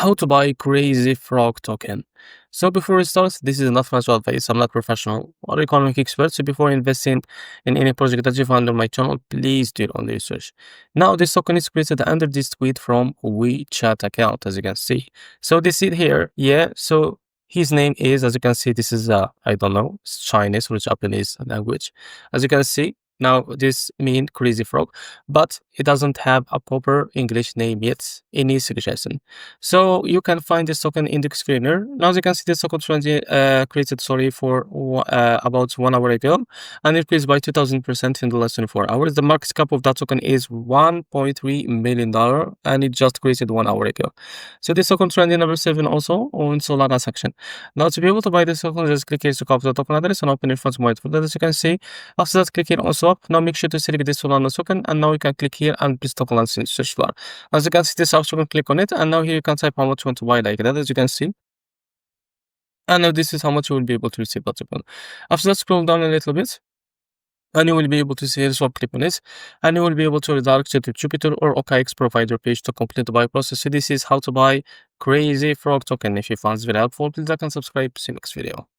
how to buy Crazy Frog token. So before we start, this is not financial advice. I'm not professional or economic expert. So before investing in any project that you find on my channel, please do your own research. Now this token is created under this tweet from WeChat account, as you can see. So this is here, yeah. So his name is, as you can see, this is I don't know, it's Chinese or Japanese language. As you can see, now this means Crazy Frog, but it doesn't have a proper English name yet. Any suggestion? So you can find this token in the screener. Now as you can see, this token created for about 1 hour ago, and increased by 2000% in the last 24 hours. The market cap of that token is $1.3 million, and it just created 1 hour ago. So this token trending number 7 also on Solana section. Now to be able to buy this token, just click here to copy the token address and open your funds wallet folder. As you can see, after that, click here on swap. Now make sure to select this Solana token, and now you can click here and place token lines in search bar. As you can see, this option, click on it, and now here you can type how much you want to buy, like that, as you can see. And now this is how much you will be able to receive that token. After that, scroll down a little bit, and you will be able to see the swap, click on it, and you will be able to redirect you to Jupiter or OKX provider page to complete the buy process. So this is how to buy Crazy Frog token. If you found this video helpful, please like and subscribe. See you next video.